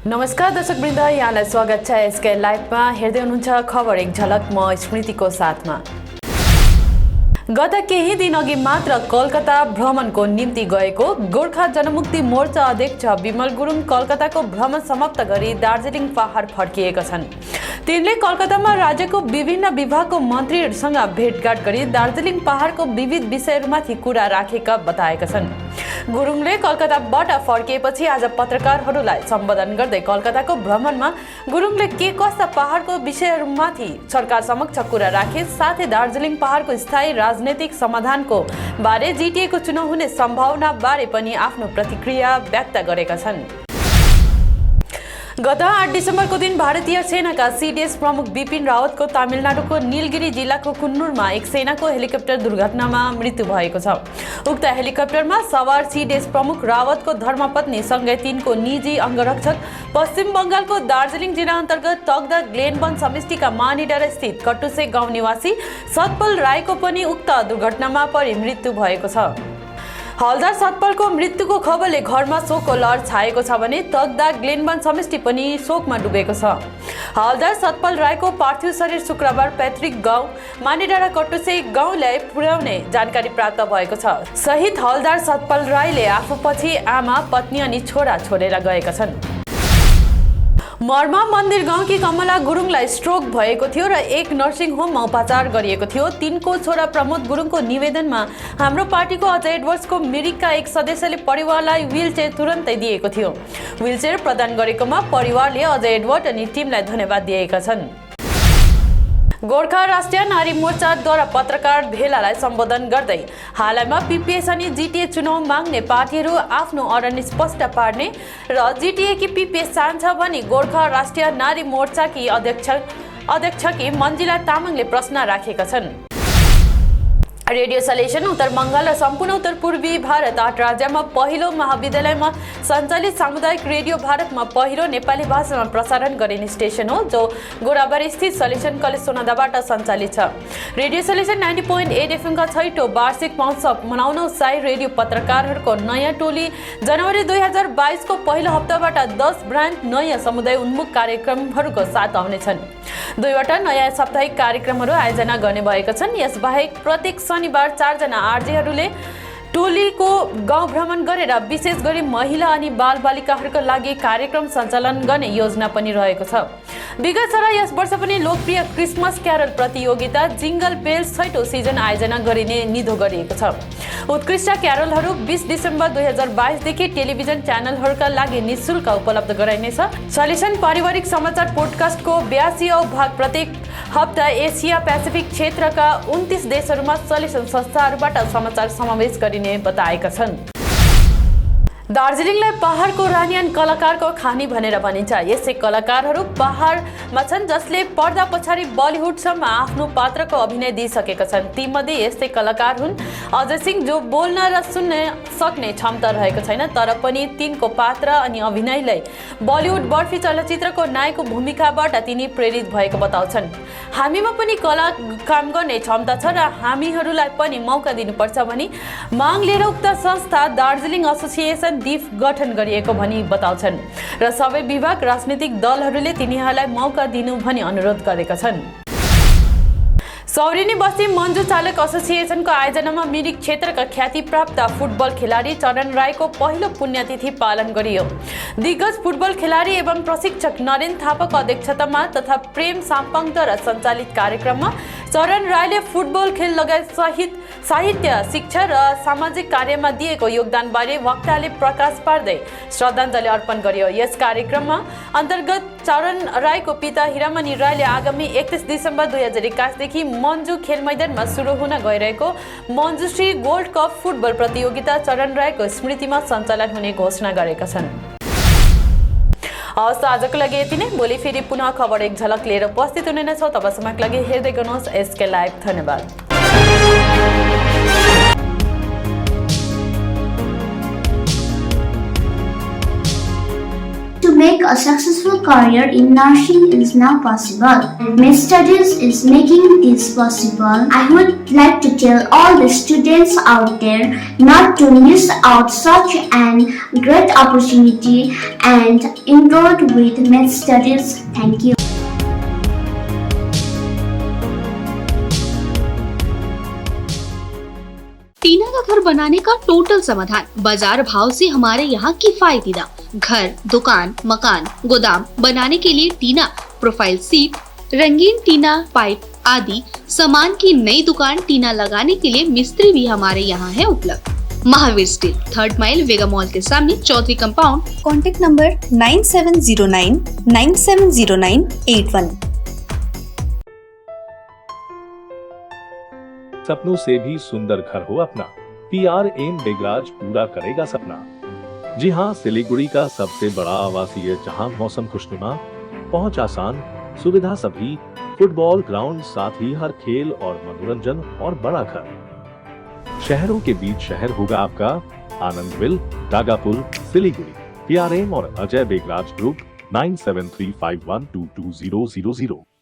नमस्कार दर्शकवृन्द, यहाँलाई स्वागत छ एसके लाइभमा। हेर्दै हुनुहुन्छ खबर एक झलक, म स्मृतिको साथमा। गत केही दिन अघि मात्र कोलकाता भ्रमणको निम्ति गएको गोर्खा जनमुक्ति मोर्चा अध्यक्ष विमल गुरुङ कोलकाताको भ्रमण समाप्त गरी दार्जिलिङ पहाड फर्किएका छन्। तिनले कोलकातामा राज्यको विभिन्न विभागको मन्त्रीहरूसँग भेटघाट गरी दार्जिलिङ पहाडको विविध विषयहरूमाथि कुरा राखेका बताएका छन्। गुरुङले कोलकाताबाट फर्किएपछि आज पत्रकारहरूलाई सम्बोधन गर्दै कोलकाताको भ्रमणमा गुरुङले के कस्ता पहाडको विषयहरूमाथि सरकार समक्ष कुरा राखे, साथै दार्जिलिङ पहाडको स्थायी राजनैतिक समाधानको बारे, जिटिएको चुनाव हुने सम्भावना बारे पनि आफ्नो प्रतिक्रिया व्यक्त गरेका छन्। गत 8 डिसेम्बरको दिन भारतीय सेनाका सीडीएस प्रमुख बिपिन रावतको तमिलनाडुको नीलगिरी जिल्लाको कुन्नुरमा एक सेनाको हेलिकप्टर दुर्घटनामा मृत्यु भएको छ। उक्त हेलिकप्टरमा सवार सीडीएस प्रमुख रावतको धर्मपत्नी सँगै तिनको निजी अंगरक्षक पश्चिम बंगालको दार्जिलिङ जिल्ला अन्तर्गत तगदा ग्लेनवन समष्टिका मानिडाँडा स्थित कटुसे गाउँ निवासी सतपाल राईको पनि उक्त दुर्घटनामा परि मृत्यु भएको छ। हवलदार सतपालको मृत्युको खबरले घरमा शोकको लहर छाएको छ भने तगदा ग्लेनवन समष्टि पनि शोकमा डुबेको छ। हवलदार सतपाल राईको पार्थिव शरीर शुक्रबार पैतृक गाउँ मानिडाँडा कटुसे गाउँलाई पुर्याउने जानकारी प्राप्त भएको छ। शहीद हवलदार सतपाल राईले आफूपछि आमा, पत्नी अनि छोरा छोडेर गएका छन्। मर्मा मन्दिर गाउँकी कमला गुरुङलाई स्ट्रोक भएको थियो र एक नर्सिङ होममा उपचार गरिएको थियो। तिनको छोरा प्रमोद गुरुङको निवेदनमा हाम्रो पार्टीको अजय एडवर्ड्सको मिरिकका एक सदस्यले परिवारलाई व्हीलचेयर तुरन्तै दिएको थियो। व्हीलचेयर प्रदान गरेकोमा परिवारले अजय एडवर्ड अनि टिमलाई धन्यवाद दिएका छन्। गोर्खा राष्ट्रिय नारी मोर्चाद्वारा पत्रकार भेलालाई सम्बोधन गर्दै हालैमा पीपीएस अनि जीटीए चुनाव माग्ने पार्टीहरू आफ्नो अडान स्पष्ट पार्ने र जीटीएकी पीपीएस चाहन्छ भनी गोर्खा राष्ट्रिय नारी मोर्चाकी अध्यक्षकी मन्जिला तामाङले प्रश्न राखेका छन्। रेडियो सलेसन उत्तर बङ्गाल र सम्पूर्ण उत्तर पूर्वी भारत 8 राज्यमा पहिलो महाविद्यालयमा सञ्चालित सामुदायिक रेडियो भारतमा पहिलो नेपाली भाषामा प्रसारण गरिने स्टेसन हो, जो गोराबारी स्थित सलेसन कलेज सोनादाबाट सञ्चालित छ। रेडियो सलेसन 90.8 एफएमका छैटौं वार्षिक महोत्सव मनाउन उत्साही रेडियो पत्रकारहरूको नयाँ टोली जनवरी 2022 को पहिलो हप्ताबाट 10 ब्रान्ड नयाँ समुदाय उन्मुख कार्यक्रमहरूको साथ आउनेछन्। 2वटा नयाँ साप्ताहिक कार्यक्रमहरू आयोजना गर्ने भएका छन्। यसबाहेक प्रत्येक शनिबार 4 जना आरजेहरूले टोलीको गाउँ भ्रमण गरेर विशेष गरी महिला अनि बालबालिकाहरूका लागि कार्यक्रम सञ्चालन गर्ने योजना पनि रहेको छ। विगत सारा यस वर्ष पनि लोकप्रिय क्रिसमस क्यारल प्रतियोगिता जिङ्गल बेल्स 6औं सिजन आयोजना गरिने निधो गरिएको छ। उत्कृष्ट क्यारलहरू 20 डिसेम्बर 2022 देखि टेलिभिजन च्यानलहरूका लागि निःशुल्क उपलब्ध गराइनेछ। सलेसन पारिवारिक समाचार पोडकास्टको 82औं भाग प्रत्येक हप्ता एसिया पेसिफिक क्षेत्रका 29 देशहरूमा सलेसन संस्थाहरूबाट समाचार समावेश गरिने बताएका छन्। दार्जिलिङलाई पहाडको रानी अनि कलाकारको खानी भनेर भनिन्छ। यसै कलाकारहरू पहाडमा छन् जसले पर्दा पछाडि बलिउडसम्म आफ्नो पात्रको अभिनय दिइसकेका छन्। तीमध्ये यस्तै कलाकार हुन् अजय सिंह, जो बोल्न र सुन्न सक्ने क्षमता रहेको छैन, तर पनि तिनको पात्र अनि अभिनयलाई बलिउड बर्फी चलचित्रको नायकको भूमिकाबाट तिनी प्रेरित भएको बताउँछन्। हामीमा पनि कला काम गर्ने क्षमता छ र हामीहरूलाई पनि मौका दिनुपर्छ भनी माग लिएर उक्त संस्था दार्जिलिङ एसोसिएसन दिफ गठन गरिएको भनी बताउँछन् र सबै विभाग राजनीतिक दलहरूले तिनीहरूलाई मौका दिनु भनी अनुरोध गरेका छन्। सौरेनी बस्ती मन्जु चालक एसोसिएसनको आयोजनामा मिरिक क्षेत्रका ख्याति प्राप्त फुटबल खेलाडी चरण राईको पहिलो पुण्यतिथि पालन गरियो। दिग्गज फुटबल खेलाडी एवं प्रशिक्षक नरेन थापाको अध्यक्षतामा तथा प्रेम साम्पाङद्वारा सञ्चालित कार्यक्रममा चरण राईले फुटबल खेल लगायत साहित्य, शिक्षा र सामाजिक कार्यमा दिएको योगदानबारे वक्ताले प्रकाश पार्दै श्रद्धाञ्जली अर्पण गरियो। यस कार्यक्रममा अन्तर्गत चरण राईको पिता हिरामणि राईले आगामी 31 डिसेम्बर 2021 देखि मन्जु खेल मैदानमा सुरु हुन गइरहेको मन्जुश्री गोल्ड कप फुटबल प्रतियोगिता चरण राईको स्मृतिमा सञ्चालन हुने घोषणा गरेका छन्। हवस्, आजको लागि यति नै। भोलि फेरि पुनः खबर एक झलक लिएर उपस्थित हुने नै छौँ। तबसम्मको लागि हेर्दै गर्नुहोस् एसके लाइभ। धन्यवाद। make a successful career in nursing is now possible. Med Studies is making this possible. I would like to tell all the students out there not to miss out such an great opportunity and enroll with Med Studies. Thank you. टीना का घर बनाने का total समाधान बाजार भाव से हमारे यहाँ किफायती दाम। घर, दुकान, मकान, गोदाम बनाने के लिए टीना, प्रोफाइल सीट, रंगीन टीना, पाइप आदि सामान की नई दुकान टीना लगाने के लिए मिस्त्री भी हमारे यहाँ है उपलब्ध। महावीर स्टील, 3rd माइल, वेगा मॉल के सामने, चौधरी कंपाउंड। Contact number 9709 970981। सपनों से भी सुंदर घर हो अपना, PRM बेगराज पूरा करेगा सपना। जी हाँ, सिलीगुड़ी का सबसे बड़ा आवासीय जहां मौसम खुशनुमा, पहुंच आसान, सुविधा सभी, फुटबॉल ग्राउंड, साथ ही हर खेल और मनोरंजन और बड़ा घर। शहरों के बीच शहर होगा आपका आनंदविल, टागापुल, सिलीगुड़ी। PRM और अजय बेगराज ग्रुप 9735122000।